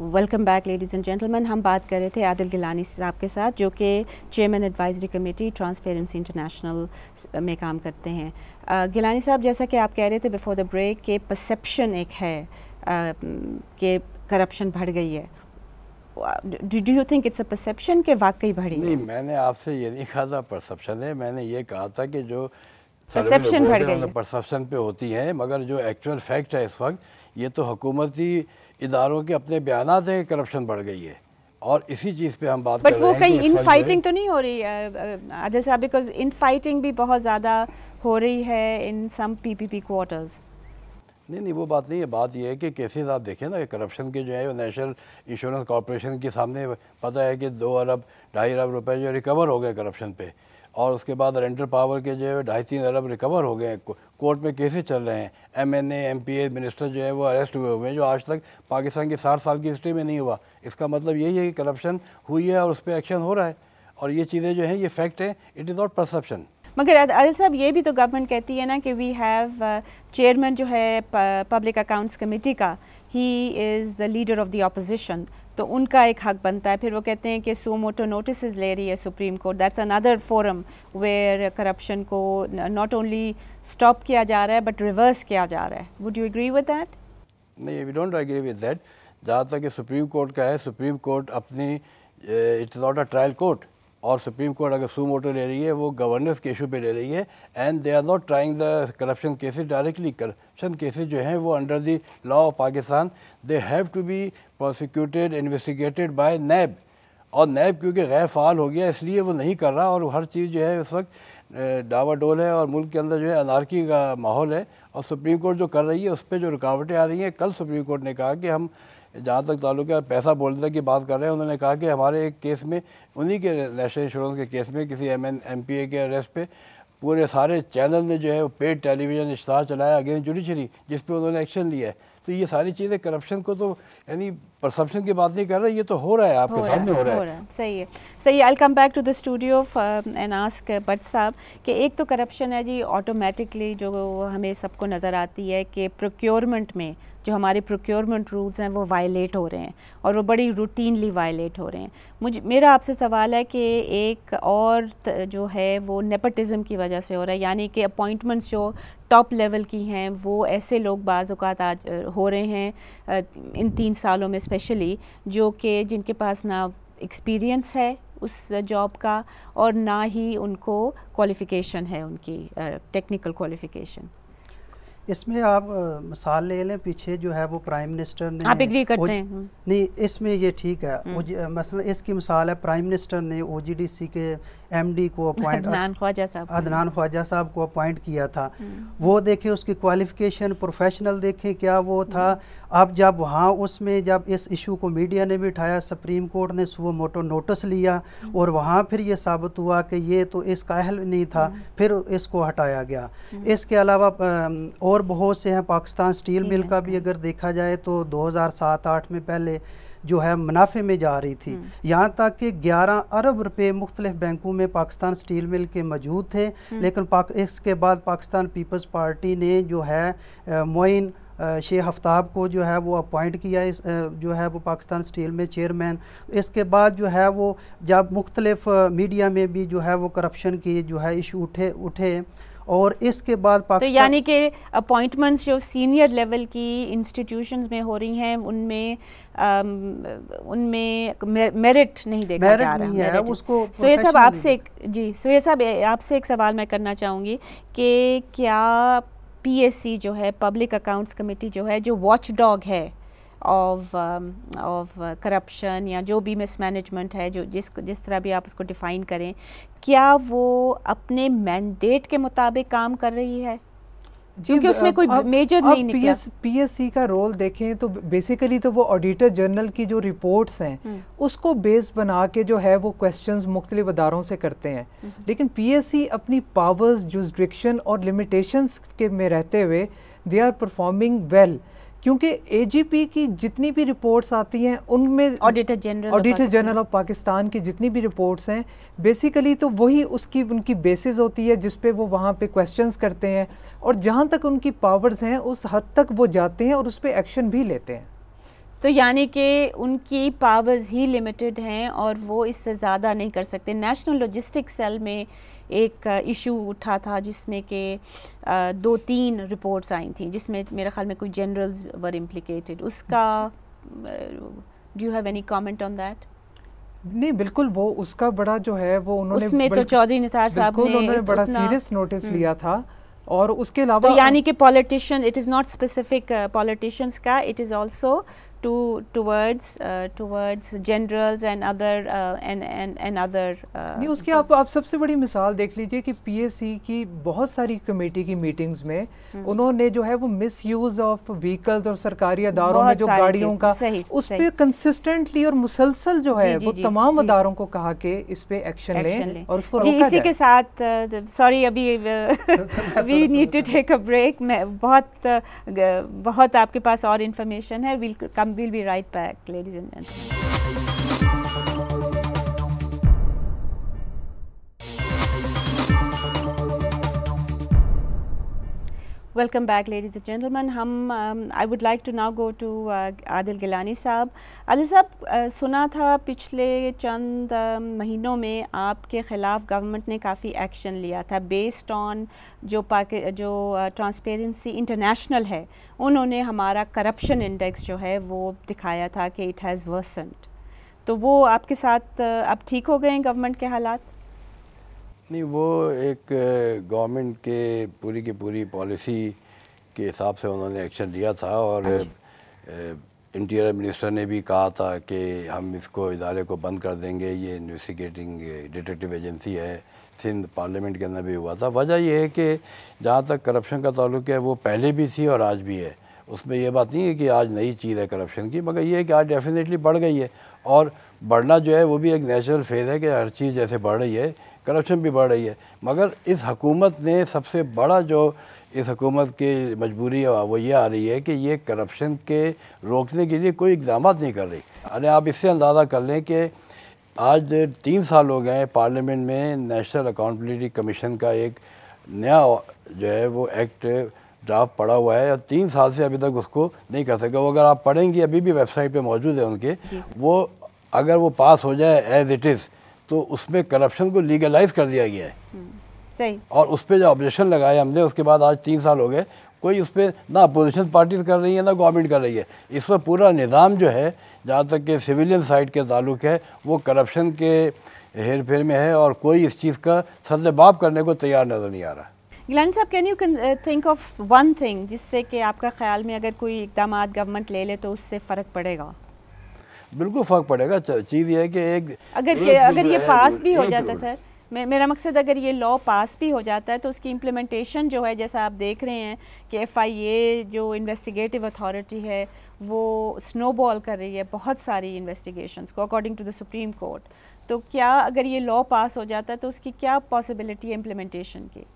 Welcome back ladies and gentleman. हम बात कर रहे थे आदिल गिलानी साहब के साथ, जो कि chairman advisory committee transparency international में काम करते हैं। गिलानी साहब, जैसा कि आप कह रहे थे बिफोर द ब्रेक कि परसेप्शन एक है कि करप्शन बढ़ गई है, do you think it's a perception कि वाकई बढ़ी है? नहीं, मैंने आपसे ये नहीं कहा था परसेप्शन है, मैंने ये कहा था कि जो परसेप्शन बढ़ गई है, परसेप्शन पे होती हैं, मगर जो एक्चुअल फैक्ट है इस वक्त ये तो हुकूमती इदारों के अपने बयानात है कि करप्शन बढ़ गई है, और इसी चीज़ पे हम बात कर रहे हैं। बट वो कहीं इन फाइटिंग तो नहीं हो रही आदिल साहब, बिकॉज इन फाइटिंग भी बहुत ज़्यादा हो रही है इन सम पीपीपी क्वार्टर्स। नहीं, वो बात नहीं है। बात ये है कि केसेस आप देखें ना कि करप्शन के जो है वो नेशनल इंश्योरेंस कॉर्पोरेशन के सामने पता है कि 2 अरब 2.5 अरब रुपए जो रिकवर हो गए करप्शन पे, और उसके बाद रेंटल पावर के जो है 2.5-3 अरब रिकवर हो गए। कोर्ट में केसेस चल रहे हैं। MNA MPA मिनिस्टर जो है वो अरेस्ट हुए हैं, जो आज तक पाकिस्तान की 60 साल की हिस्ट्री में नहीं हुआ। इसका मतलब यही है कि करप्शन हुई है और उस पर एक्शन हो रहा है, और ये चीज़ें जो हैं ये फैक्ट है, इट इज़ नॉट परसेप्शन। मगर आदिल साहब, ये भी तो गवर्नमेंट कहती है ना कि वी हैव चेयरमैन जो है पब्लिक अकाउंट्स कमेटी का, he is the leader of the opposition, तो उनका एक हक बनता है। फिर वो कहते हैं कि सो मोटो नोटिस ले रही है Supreme Court, that's another forum where corruption को नॉट ओनली स्टॉप किया जा रहा है बट रिवर्स किया जा रहा है। Would you agree with that? नहीं, we don't agree with that. जहाँ तक कि सुप्रीम कोर्ट का है, सुप्रीम कोर्ट अपनी it's not a trial court, और सुप्रीम कोर्ट अगर सू मोटो ले रही है वो गवर्नेंस के इशू पे ले रही है, and they are not trying the corruption cases directly. Corruption cases जो हैं वो under the law of Pakistan they have to be prosecuted investigated by NAB, और नैब क्योंकि गैर फ़ाल हो गया इसलिए वो नहीं कर रहा, और हर चीज़ जो है इस वक्त डावाडोल है और मुल्क के अंदर जो है अनारकी का माहौल है, और सुप्रीम कोर्ट जो कर रही है उस पर जो रुकावटें आ रही हैं। कल सुप्रीम कोर्ट ने कहा कि हम जहाँ तक ताल्लुक है पैसा बोलने की बात कर रहे हैं, उन्होंने कहा कि हमारे एक केस में, उन्हीं के नेशनल इंश्योरेंस के केस में किसी MPA के अरेस्ट पे पूरे सारे चैनल ने जो है वो पेड टेलीविज़न इश्तहार चलाया अगेंस्ट जुडिशरी, जिस पे उन्होंने एक्शन लिया है। तो ये सारी चीज़ें करप्शन को तो यानी परसेप्शन की बात नहीं कर रहे, ये तो हो रहा है, आपके सामने हो रहा है। सही है, सही। I will come back to the studio and ask Bhatt साहब कि एक तो करप्शन है जी ऑटोमेटिकली जो हमें सबको नज़र आती है कि प्रोक्योरमेंट में जो हमारे प्रोक्योरमेंट रूल्स हैं वो वायलेट हो रहे हैं, और वो बड़ी रूटीनली वायलेट हो रहे हैं। मेरा आपसे सवाल है कि एक और जो है वो नेपोटिज्म की वजह से हो रहा है, यानी कि अपॉइंटमेंट्स जो टॉप लेवल की हैं वो ऐसे लोग बाज़ औक़ात आज हो रहे हैं इन 3 सालों में स्पेशली, जो कि जिनके पास ना एक्सपीरियंस है उस जॉब का और ना ही उनको क्वालिफ़िकेशन है, उनकी टेक्निकल क्वालिफ़िकेशन। इसमें आप मिसाल ले लें, पीछे जो है वो प्राइम मिनिस्टर ने, आप एग्री करते हैं? नहीं, इसमें ये ठीक है। मसलन इसकी मिसाल है, प्राइम मिनिस्टर ने OGDC के MD को अपॉइंट, अदनान ख्वाजा साहब को अपॉइंट किया था। वो देखें उसकी क्वालिफिकेशन, प्रोफेशनल देखें क्या वो था। अब जब वहाँ उसमें जब इस इशू को मीडिया ने भी उठाया, सुप्रीम कोर्ट ने सो मोटो नोटिस लिया, और वहाँ फिर ये साबित हुआ कि ये तो इसका अहल नहीं था, फिर इसको हटाया गया। इसके अलावा और बहुत से हैं। पाकिस्तान स्टील मिल का भी अगर देखा जाए तो 2007-8 में पहले जो है मुनाफे में जा रही थी, यहाँ तक कि 11 अरब रुपए मुख्तलिफ बैंकों में पाकिस्तान स्टील मिल के मौजूद थे। लेकिन इसके बाद पाकिस्तान पीपल्स पार्टी ने जो है मोइन शेख आफ्ताब को जो है वो अपॉइंट किया, जो है वो पाकिस्तान स्टील में चेयरमैन। इसके बाद जो है वो जब मुख्तलिफ मीडिया में भी जो है वो करप्शन की जो है इशू उठे, और इसके बाद तो यानी कि अपॉइंटमेंट्स जो सीनियर लेवल की इंस्टीट्यूशंस में हो रही हैं उनमें मेरिट नहीं देखा जा रहा है उसको। सोहेल साहब आपसे एक सवाल मैं करना चाहूँगी कि क्या PSC जो है पब्लिक अकाउंट्स कमेटी जो है, जो वॉच डॉग है ऑफ करप्शन या जो भी मिसमैनेजमेंट है, जो जिस तरह भी आप उसको डिफ़ाइन करें, क्या वो अपने मैंडेट के मुताबिक काम कर रही है? क्योंकि उसमें कोई मेजर नहीं निकला। PSC का रोल देखें तो बेसिकली तो वो ऑडिटर जनरल की जो रिपोर्ट्स हैं उसको बेस बना के जो है वो क्वेश्चंस मुख्तलिफ अदारों से करते हैं। लेकिन PSC अपनी पावर्स, जुरिस्डिक्शन और लिमिटेशंस के में रहते हुए दे आर परफॉर्मिंग वेल, क्योंकि AGP की जितनी भी रिपोर्ट्स आती हैं उनमें ऑडिटर जनरल ऑफ पाकिस्तान की जितनी भी रिपोर्ट्स हैं बेसिकली तो वही उनकी बेसिस होती है जिस पे वो वहाँ पे क्वेश्चंस करते हैं, और जहाँ तक उनकी पावर्स हैं उस हद तक वो जाते हैं और उस पर एक्शन भी लेते हैं। तो यानी कि उनकी पावर्स ही लिमिटेड हैं और वो इससे ज़्यादा नहीं कर सकते। नेशनल लॉजिस्टिक्स सेल में एक इशू उठा था जिसमें कि 2-3 रिपोर्ट्स आई थी जिसमें मेरे ख्याल में कोई जनरल्स वर इम्प्लिकेटेड। उसका do you have any comment on that? नहीं, बिल्कुल वो उसका बड़ा जो है वो उन्होंने उसमें तो चौधरी निसार साहब ने उन्होंने बड़ा सीरियस नोटिस लिया था। और उसके अलावा तो यानी कि politician, it is not specific politicians का, it is also towards generals and other नहीं, उसकी आप सबसे बड़ी मिसाल देख लीजिए कि पीएससी की बहुत सारी कमेटी की मीटिंग्स में उन्होंने जो है वो मिसयूज ऑफ व्हीकल्स और सरकारी अदारों में जो गाड़ियों का उस पर कंसिस्टेंटली और मुसलसल जो है वो तमाम अदारों को कहा कि इस पे एक्शन लें और उसको रोका जाए। इसी के साथ सॉरी अभी we need to take a break. मैं बहुत आपके पास और इन्फॉर्मेशन है। We'll be right back, ladies and gentlemen. Welcome back, ladies and gentlemen. I would like to now go to Adil Gilani साहब। आदिल साहब, सुना था पिछले चंद महीनों में आपके ख़िलाफ़ गवर्नमेंट ने काफ़ी एक्शन लिया था बेस्ड ऑन जो ट्रांसपेरेंसी इंटरनेशनल है, उन्होंने हमारा करप्शन इंडेक्स जो है वो दिखाया था कि इट हैज़ वर्सन्ड। तो वो आपके साथ अब ठीक हो गए हैं गवर्नमेंट के हालात? नहीं, वो एक गवर्नमेंट के पूरी की पूरी पॉलिसी के हिसाब से उन्होंने एक्शन लिया था और इंटीरियर मिनिस्टर ने भी कहा था कि हम इसको इदारे को बंद कर देंगे, ये इन्वेस्टिगेटिंग डिटेक्टिव एजेंसी है। सिंध पार्लियामेंट के अंदर भी हुआ था। वजह यह है कि जहाँ तक करप्शन का ताल्लुक है वो पहले भी थी और आज भी है। उसमें ये बात नहीं है कि आज नई चीज़ है करप्शन की, मगर ये है कि आज डेफिनेटली बढ़ गई है और बढ़ना जो है वो भी एक नेचुरल फेज़ है कि हर चीज़ जैसे बढ़ रही है करप्शन भी बढ़ रही है। मगर इस हुकूमत ने सबसे बड़ा जो इस हुकूमत की मजबूरी है वो ये आ रही है कि ये करप्शन के रोकने के लिए कोई इक़दाम नहीं कर रही। अरे आप इससे अंदाज़ा कर लें कि आज 3 साल हो गए पार्लियामेंट में नेशनल अकाउंटेबिलिटी कमीशन का एक नया जो है वो एक्ट ड्राफ्ट पड़ा हुआ है और 3 साल से अभी तक उसको नहीं कर सका। वो अगर आप पढ़ेंगे अभी भी वेबसाइट पे मौजूद है उनके, वो अगर वो पास हो जाए एज इट इज़ तो उसमें करप्शन को लीगलाइज कर दिया गया है। सही। और उस पर जो ऑब्जेक्शन लगाए हमने, उसके बाद आज 3 साल हो गए, कोई उस पर ना अपोजिशन पार्टीज कर रही है ना गवर्नमेंट कर रही है। इस पर पूरा निज़ाम जो है जहाँ तक कि सिविलियन साइड के ताल्लुक है वो करप्शन के हेर फेर में है और कोई इस चीज़ का सद्देबाब करने को तैयार नज़र नहीं आ रहा। गिलानी साहब, can you think of one thing जिससे कि आपका ख्याल में अगर कोई इक़दाम गवर्नमेंट ले ले तो उससे फ़र्क पड़ेगा? बिल्कुल फ़र्क पड़ेगा। चीज़ ये है कि अगर ये पास भी हो जाता है, सर मेरा मकसद अगर ये लॉ पास भी हो जाता है तो उसकी इम्प्लीमेंटेशन जो है, जैसा आप देख रहे हैं कि FIA जो इन्वेस्टिगेटिव अथॉरिटी है वो स्नोबॉल कर रही है बहुत सारी इन्वेस्टिगेशंस को according to the Supreme Court. तो क्या अगर ये लॉ पास हो जाता है तो उसकी क्या पॉसिबिलिटी है इम्प्लीमेंटेशन की?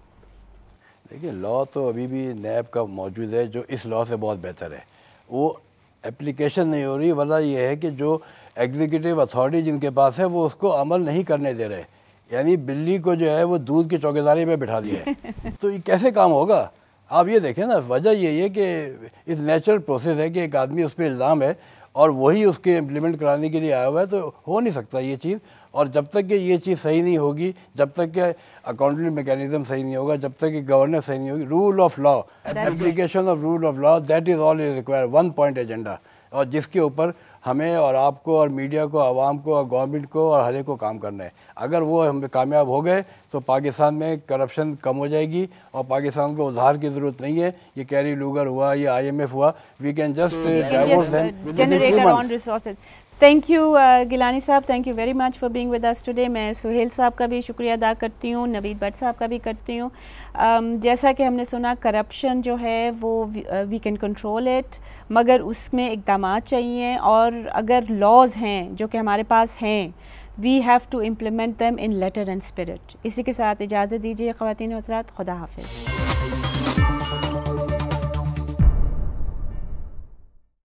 देखिए, लॉ तो अभी भी नैब का मौजूद है जो इस लॉ से बहुत बेहतर है। वो एप्लीकेशन नहीं हो रही। वजह यह है कि जो एग्जीक्यूटिव अथॉरिटी जिनके पास है वो उसको अमल नहीं करने दे रहे। यानी बिल्ली को जो है वो दूध की चौकीदारी पे बिठा दिया है। तो ये कैसे काम होगा? आप ये देखें ना, वजह यही है कि इस नेचुरल प्रोसेस है कि एक आदमी उस पर इल्ज़ाम है और वही उसके इम्प्लीमेंट कराने के लिए आया हुआ है, तो हो नहीं सकता ये चीज़। और जब तक कि ये चीज़ सही नहीं होगी, जब तक कि अकाउंटेबिलिटी मैकेनिज्म सही नहीं होगा, जब तक कि गवर्नेंस सही नहीं होगी, rule of law, application of rule of law, that is all is require, 1 point agenda, और जिसके ऊपर हमें और आपको और मीडिया को, आवाम को और गवर्नमेंट को और हर एक को काम करना है। अगर वो हम कामयाब हो गए तो पाकिस्तान में करप्शन कम हो जाएगी और पाकिस्तान को उधार की ज़रूरत नहीं है। ये कैरी लूगर हुआ, ये IMF हुआ, we can just divorce them. Thank you Gilani साहब, thank you very much for being with us today. मैं सुहेल साहब का भी शुक्रिया अदा करती हूँ, नवीद भट्ट साहब का भी करती हूँ। जैसा कि हमने सुना, करप्शन जो है वो वी कैन कंट्रोल इट, मगर उसमें इक़दाम चाहिए और अगर लॉज हैं जो कि हमारे पास हैं, we have to implement them in letter and spirit. इसी के साथ इजाज़त दीजिए ख़वातीन और हज़रात, खुदा हाफ़िज़।